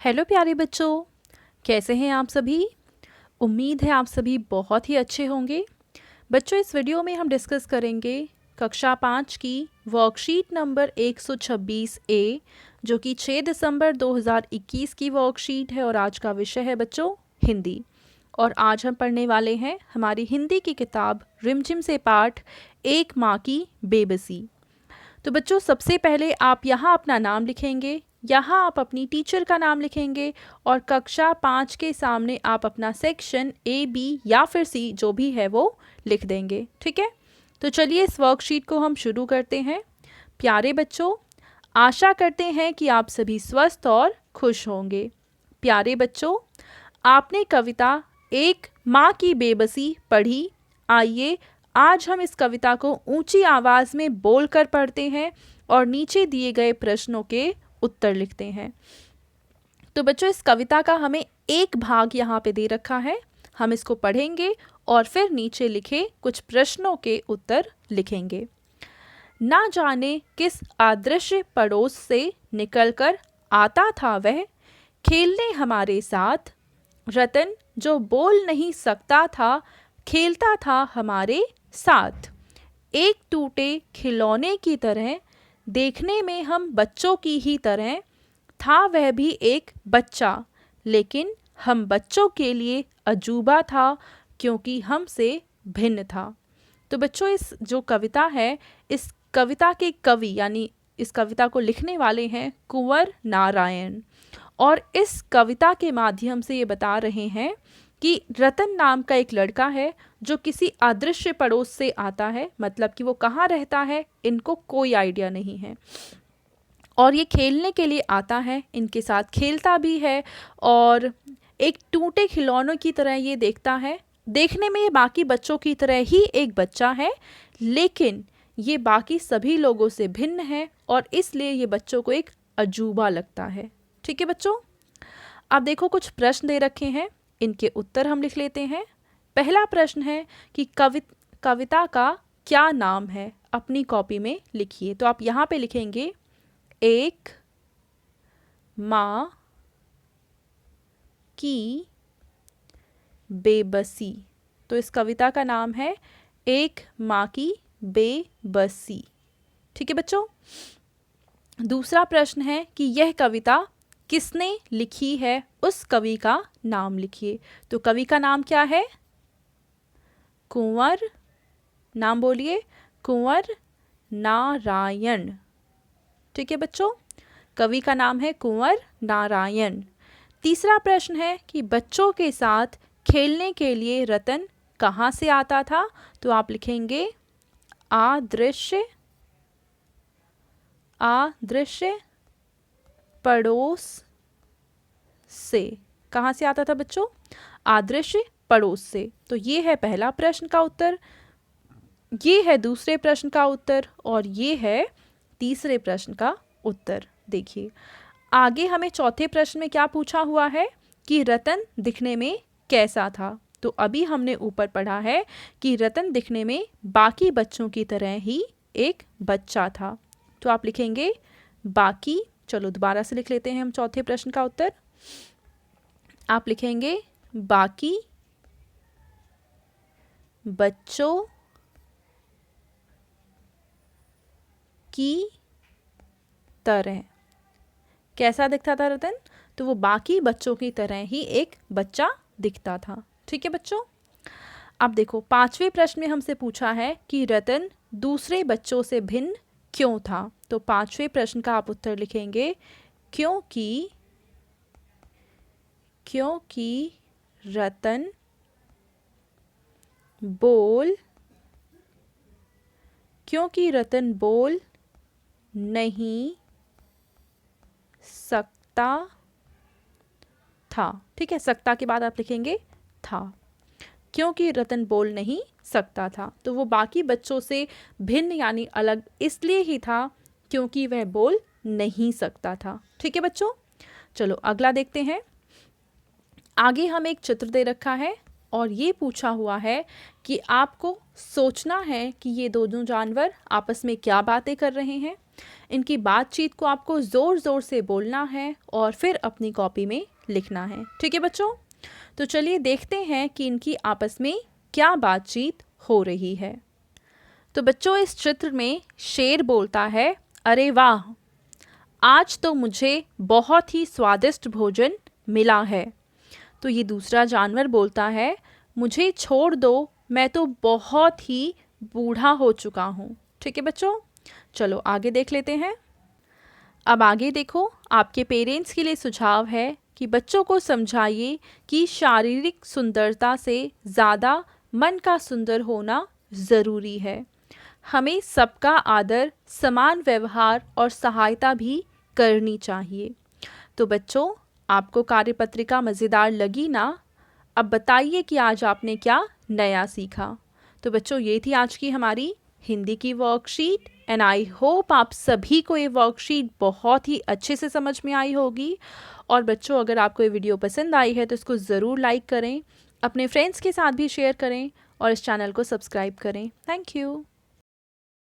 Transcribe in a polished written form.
Hello प्यारे बच्चों, कैसे हैं आप सभी। उम्मीद है आप सभी बहुत ही अच्छे होंगे। बच्चों, इस वीडियो में हम डिस्कस करेंगे कक्षा 5 की वर्कशीट नंबर 126 ए, जो कि 6 दिसंबर 2021 की वर्कशीट है और आज का विषय है बच्चों हिंदी। और आज हम पढ़ने वाले हैं हमारी हिंदी की किताब रिमझिम से पाठ एक माँ की बेबसी। तो बच्चों, सबसे पहले आप यहाँ अपना नाम लिखेंगे, यहाँ आप अपनी टीचर का नाम लिखेंगे और कक्षा 5 के सामने आप अपना सेक्शन ए, बी या फिर सी जो भी है वो लिख देंगे। ठीक है, तो चलिए इस वर्कशीट को हम शुरू करते हैं। प्यारे बच्चों, आशा करते हैं कि आप सभी स्वस्थ और खुश होंगे। प्यारे बच्चों, आपने कविता एक माँ की बेबसी पढ़ी। आइए आज हम इस कविता को ऊंची आवाज़ में बोलकर पढ़ते हैं और नीचे दिए गए प्रश्नों के उत्तर लिखते हैं। तो बच्चों, इस कविता का हमें एक भाग यहाँ पे दे रखा है, हम इसको पढ़ेंगे और फिर नीचे लिखे कुछ प्रश्नों के उत्तर लिखेंगे। ना जाने किस अदृश्य पड़ोस से निकलकर आता था वह खेलने हमारे साथ। रतन जो बोल नहीं सकता था खेलता था हमारे साथ। एक टूटे खिलौने की तरह देखने में हम बच्चों की ही तरह था वह भी एक बच्चा, लेकिन हम बच्चों के लिए अजूबा था क्योंकि हमसे भिन्न था। तो बच्चों, इस जो कविता है, इस कविता के कवि यानी इस कविता को लिखने वाले हैं कुंवर नारायण, और इस कविता के माध्यम से ये बता रहे हैं कि रतन नाम का एक लड़का है जो किसी अदृश्य पड़ोस से आता है, मतलब कि वो कहाँ रहता है इनको कोई आइडिया नहीं है, और ये खेलने के लिए आता है, इनके साथ खेलता भी है और एक टूटे खिलौनों की तरह ये देखता है। देखने में ये बाकी बच्चों की तरह ही एक बच्चा है, लेकिन ये बाकी सभी लोगों से भिन्न है और इसलिए ये बच्चों को एक अजूबा लगता है। ठीक है बच्चों, अब देखो कुछ प्रश्न दे रखे हैं, इनके उत्तर हम लिख लेते हैं। पहला प्रश्न है कि कविता का क्या नाम है, अपनी कॉपी में लिखिए। तो आप यहाँ पे लिखेंगे एक माँ की बेबसी। तो इस कविता का नाम है एक माँ की बेबसी। ठीक है बच्चों, दूसरा प्रश्न है कि यह कविता किसने लिखी है, उस कवि का नाम लिखिए। तो कवि का नाम क्या है? कुंवर, नाम बोलिए, कुंवर नारायण। ठीक है बच्चों, कवि का नाम है कुंवर नारायण। तीसरा प्रश्न है कि बच्चों के साथ खेलने के लिए रतन कहाँ से आता था। तो आप लिखेंगे अदृश्य पड़ोस से। कहाँ से आता था बच्चों? अदृश्य पड़ोस से। तो ये है पहला प्रश्न का उत्तर, ये है दूसरे प्रश्न का उत्तर और ये है तीसरे प्रश्न का उत्तर। देखिए आगे हमें चौथे प्रश्न में क्या पूछा हुआ है कि रतन दिखने में कैसा था। तो अभी हमने ऊपर पढ़ा है कि रतन दिखने में बाकी बच्चों की तरह ही एक बच्चा था। तो आप लिखेंगे बाकी, चलो दोबारा से लिख लेते हैं हम चौथे प्रश्न का उत्तर। आप लिखेंगे बाकी बच्चों की तरह। कैसा दिखता था रतन? तो वो बाकी बच्चों की तरह ही एक बच्चा दिखता था। ठीक है बच्चों, अब देखो पांचवें प्रश्न में हमसे पूछा है कि रतन दूसरे बच्चों से भिन्न क्यों था। तो पांचवें प्रश्न का आप उत्तर लिखेंगे क्योंकि रतन बोल नहीं सकता था। ठीक है, सकता के बाद आप लिखेंगे था, क्योंकि रतन बोल नहीं सकता था। तो वो बाकी बच्चों से भिन्न यानी अलग इसलिए ही था क्योंकि वह बोल नहीं सकता था। ठीक है बच्चों, चलो अगला देखते हैं। आगे हमें एक चित्र दे रखा है और ये पूछा हुआ है कि आपको सोचना है कि ये दोनों जानवर आपस में क्या बातें कर रहे हैं। इनकी बातचीत को आपको ज़ोर ज़ोर से बोलना है और फिर अपनी कॉपी में लिखना है। ठीक है बच्चों, तो चलिए देखते हैं कि इनकी आपस में क्या बातचीत हो रही है। तो बच्चों इस चित्र में शेर बोलता है, अरे वाह, आज तो मुझे बहुत ही स्वादिष्ट भोजन मिला है। तो ये दूसरा जानवर बोलता है, मुझे छोड़ दो, मैं तो बहुत ही बूढ़ा हो चुका हूँ। ठीक है बच्चों, चलो आगे देख लेते हैं। अब आगे देखो, आपके पेरेंट्स के लिए सुझाव है कि बच्चों को समझाइए कि शारीरिक सुंदरता से ज़्यादा मन का सुंदर होना ज़रूरी है। हमें सबका आदर, समान व्यवहार और सहायता भी करनी चाहिए। तो बच्चों, आपको कार्यपत्रिका मज़ेदार लगी ना? अब बताइए कि आज आपने क्या नया सीखा। तो बच्चों, ये थी आज की हमारी हिंदी की वर्कशीट एंड आई होप आप सभी को ये वर्कशीट बहुत ही अच्छे से समझ में आई होगी। और बच्चों, अगर आपको ये वीडियो पसंद आई है तो इसको ज़रूर लाइक करें, अपने फ्रेंड्स के साथ भी शेयर करें और इस चैनल को सब्सक्राइब करें। Thank you.